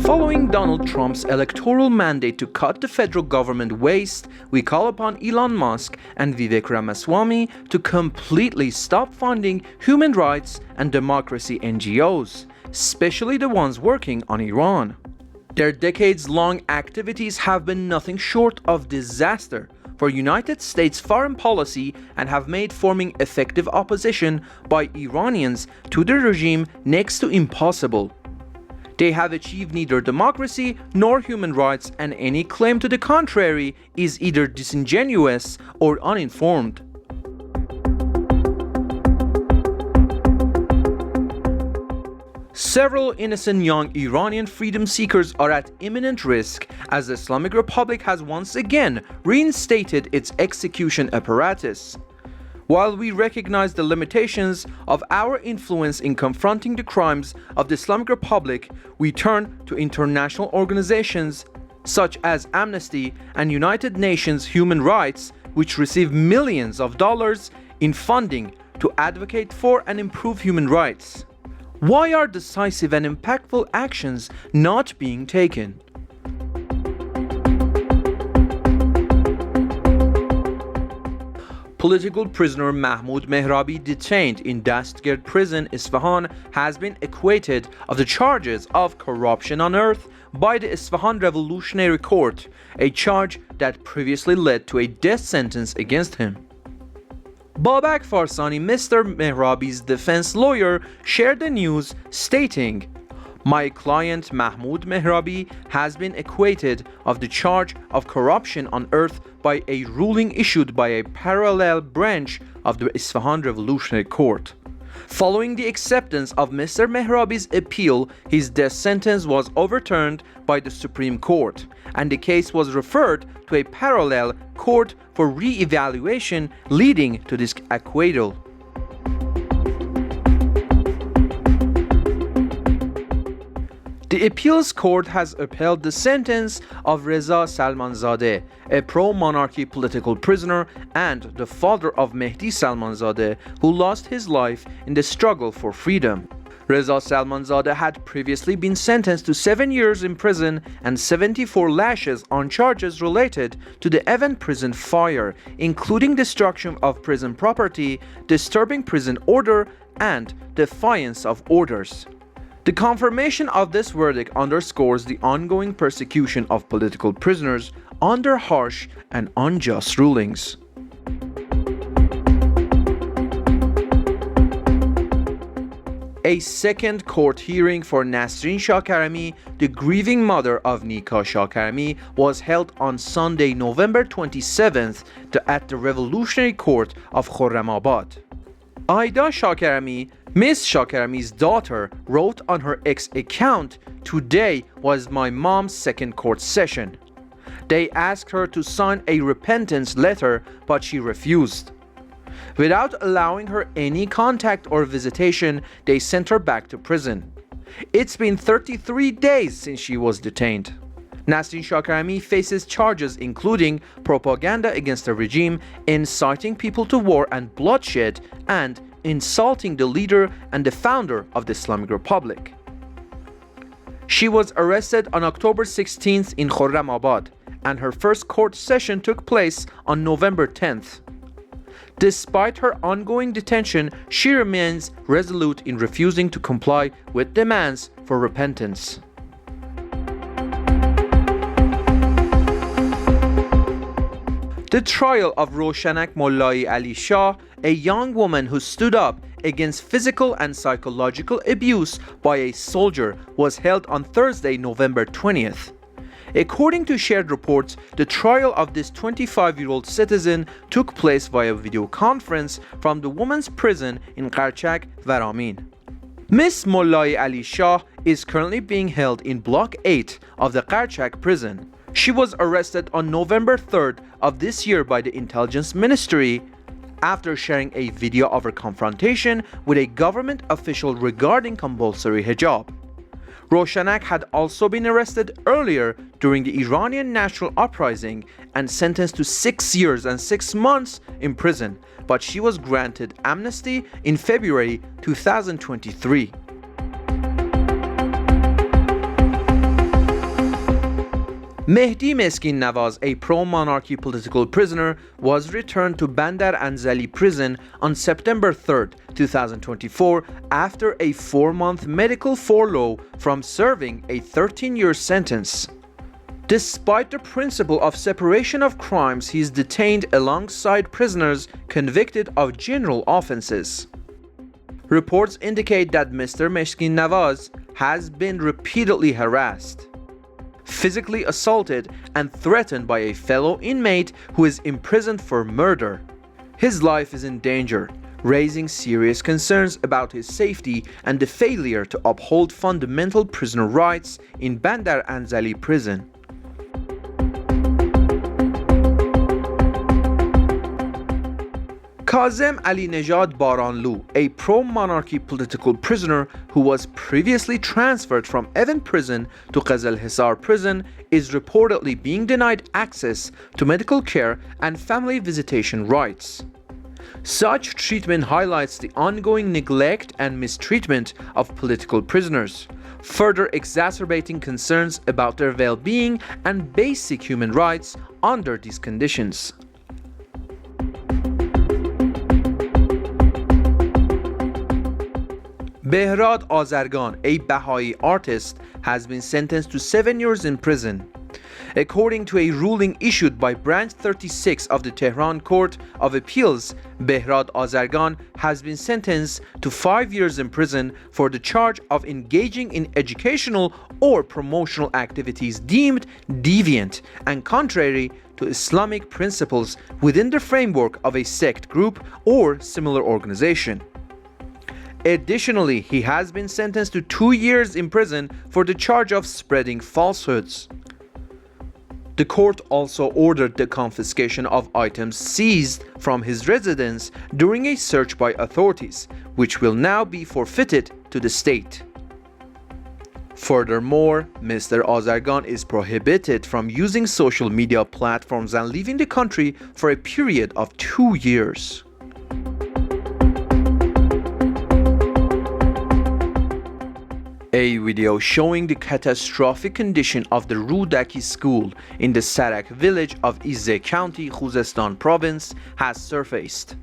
Following Donald Trump's electoral mandate to cut the federal government waste, we call upon Elon Musk and Vivek Ramaswamy to completely stop funding human rights and democracy NGOs, especially the ones working on Iran. Their decades-long activities have been nothing short of disaster for United States foreign policy and have made forming effective opposition by Iranians to the regime next to impossible. They have achieved neither democracy nor human rights, and any claim to the contrary is either disingenuous or uninformed. Several innocent young Iranian freedom seekers are at imminent risk as the Islamic Republic has once again reinstated its execution apparatus. While we recognize the limitations of our influence in confronting the crimes of the Islamic Republic, we turn to international organizations such as Amnesty and United Nations Human Rights, which receive millions of dollars in funding to advocate for and improve human rights. Why are decisive and impactful actions not being taken? Political prisoner Mahmoud Mehrabi, detained in Dastgird prison, Isfahan, has been acquitted of the charges of corruption on earth by the Isfahan Revolutionary Court, a charge that previously led to a death sentence against him. Babak Farsani, Mr. Mehrabi's defense lawyer, shared the news stating, "My client Mahmoud Mehrabi has been acquitted of the charge of corruption on earth by a ruling issued by a parallel branch of the Isfahan Revolutionary Court." Following the acceptance of Mr. Mehrabi's appeal, his death sentence was overturned by the Supreme Court, and the case was referred to a parallel court for re-evaluation, leading to this acquittal. The appeals court has upheld the sentence of Reza Salmanzadeh, a pro-monarchy political prisoner and the father of Mehdi Salmanzadeh, who lost his life in the struggle for freedom. Reza Salmanzadeh had previously been sentenced to 7 years in prison and 74 lashes on charges related to the Evin prison fire, including destruction of prison property, disturbing prison order, and defiance of orders. The confirmation of this verdict underscores the ongoing persecution of political prisoners under harsh and unjust rulings. A second court hearing for Nasrin Shah Karami, the grieving mother of Nika Shah Karami, was held on Sunday, November 27th at the Revolutionary Court of Khorramabad. Aida Shah Karami, Miss Shah Karami's daughter, wrote on her X account, "Today was my mom's second court session. They asked her to sign a repentance letter, but she refused. Without allowing her any contact or visitation, they sent her back to prison. It's been 33 days since she was detained." Nasrin Shah Karami faces charges including propaganda against the regime, inciting people to war and bloodshed, and insulting the leader and the founder of the Islamic Republic. She was arrested on October 16th in Khorramabad, and her first court session took place on November 10th. Despite her ongoing detention, she remains resolute in refusing to comply with demands for repentance. The trial of Roshanak Mollai Ali Shah, a young woman who stood up against physical and psychological abuse by a soldier, was held on Thursday, November 20th. According to shared reports, the trial of this 25-year-old citizen took place via video conference from the women's prison in Qarchak, Varamin. Miss Mollai Ali Shah is currently being held in Block 8 of the Qarchak prison. She was arrested on November 3rd of this year by the Intelligence Ministry after sharing a video of her confrontation with a government official regarding compulsory hijab. Roshanak had also been arrested earlier during the Iranian national uprising and sentenced to 6 years and 6 months in prison, but she was granted amnesty in February 2023. Mehdi Meskin Nawaz, a pro-monarchy political prisoner, was returned to Bandar Anzali prison on September 3, 2024, after a 4-month medical furlough from serving a 13-year sentence. Despite the principle of separation of crimes, he is detained alongside prisoners convicted of general offenses. Reports indicate that Mr. Meskin Nawaz has been repeatedly harassed, physically assaulted, and threatened by a fellow inmate who is imprisoned for murder. His life is in danger, raising serious concerns about his safety and the failure to uphold fundamental prisoner rights in Bandar Anzali prison. Kazem Ali-Nejad Baranlu, a pro-monarchy political prisoner who was previously transferred from Evin prison to Qazal Hisar prison, is reportedly being denied access to medical care and family visitation rights. Such treatment highlights the ongoing neglect and mistreatment of political prisoners, further exacerbating concerns about their well-being and basic human rights under these conditions. Behrad Azargan, a Baha'i artist, has been sentenced to 7 years in prison. According to a ruling issued by Branch 36 of the Tehran Court of Appeals, Behrad Azargan has been sentenced to 5 years in prison for the charge of engaging in educational or promotional activities deemed deviant and contrary to Islamic principles within the framework of a sect group or similar organization. Additionally, he has been sentenced to 2 years in prison for the charge of spreading falsehoods. The court also ordered the confiscation of items seized from his residence during a search by authorities, which will now be forfeited to the state. Furthermore, Mr. Azargan is prohibited from using social media platforms and leaving the country for a period of 2 years. A video showing the catastrophic condition of the Rudaki school in the Sarak village of Izeh County, Khuzestan province has surfaced.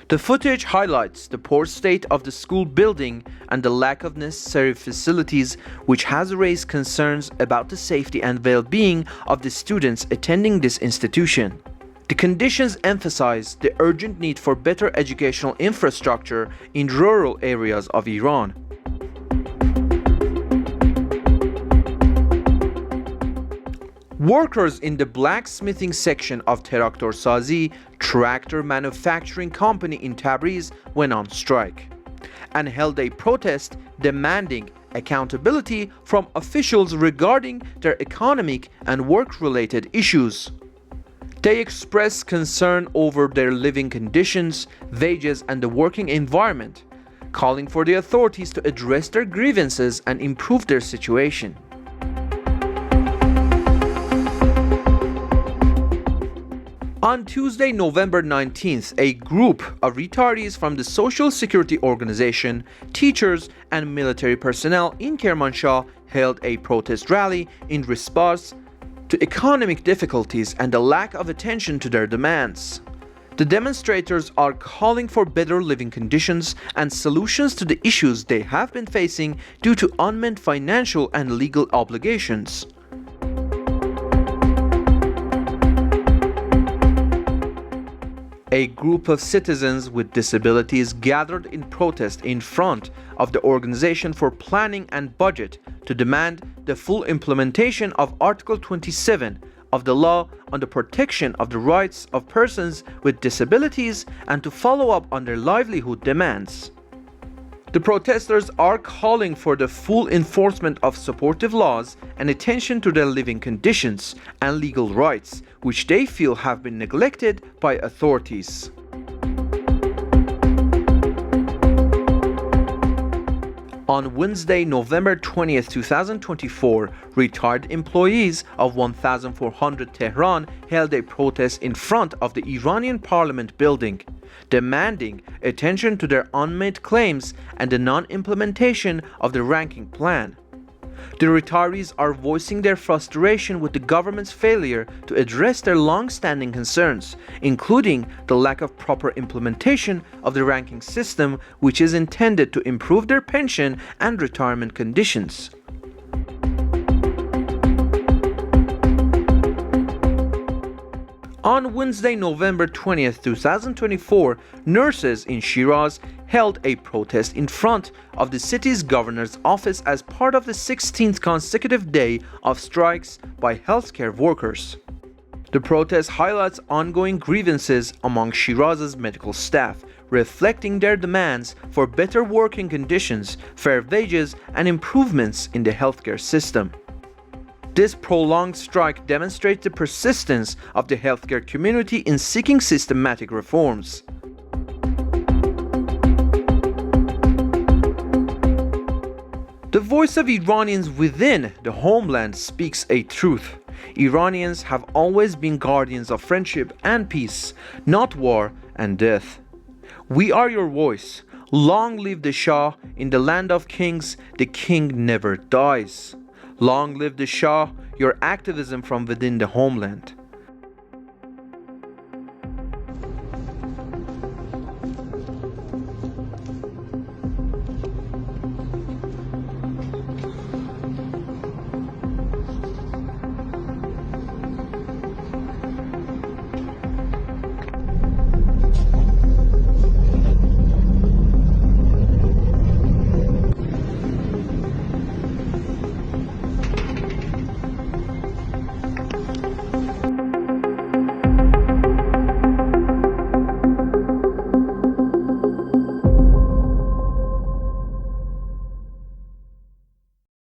The footage highlights the poor state of the school building and the lack of necessary facilities, which has raised concerns about the safety and well-being of the students attending this institution. The conditions emphasize the urgent need for better educational infrastructure in rural areas of Iran. Workers in the blacksmithing section of Teraktor Sazi, tractor manufacturing company in Tabriz, went on strike and held a protest demanding accountability from officials regarding their economic and work-related issues. They expressed concern over their living conditions, wages, and the working environment, calling for the authorities to address their grievances and improve their situation. On Tuesday, November 19th, a group of retirees from the Social Security Organization, teachers, and military personnel in Kermanshah held a protest rally in response to economic difficulties and the lack of attention to their demands. The demonstrators are calling for better living conditions and solutions to the issues they have been facing due to unmet financial and legal obligations. A group of citizens with disabilities gathered in protest in front of the Organization for Planning and Budget to demand the full implementation of Article 27 of the Law on the Protection of the Rights of Persons with Disabilities and to follow up on their livelihood demands. The protesters are calling for the full enforcement of supportive laws and attention to their living conditions and legal rights, which they feel have been neglected by authorities. On Wednesday, November 20th, 2024, retired employees of 1400 Tehran held a protest in front of the Iranian Parliament building, demanding attention to their unmet claims and the non-implementation of the ranking plan. The retirees are voicing their frustration with the government's failure to address their long-standing concerns, including the lack of proper implementation of the ranking system, which is intended to improve their pension and retirement conditions. On Wednesday, November 20th, 2024, nurses in Shiraz held a protest in front of the city's governor's office as part of the 16th consecutive day of strikes by healthcare workers. The protest highlights ongoing grievances among Shiraz's medical staff, reflecting their demands for better working conditions, fair wages, and improvements in the healthcare system. This prolonged strike demonstrates the persistence of the healthcare community in seeking systematic reforms. The voice of Iranians within the homeland speaks a truth. Iranians have always been guardians of friendship and peace, not war and death. We are your voice. Long live the Shah. In the land of kings, the king never dies. Long live the Shah, your activism from within the homeland.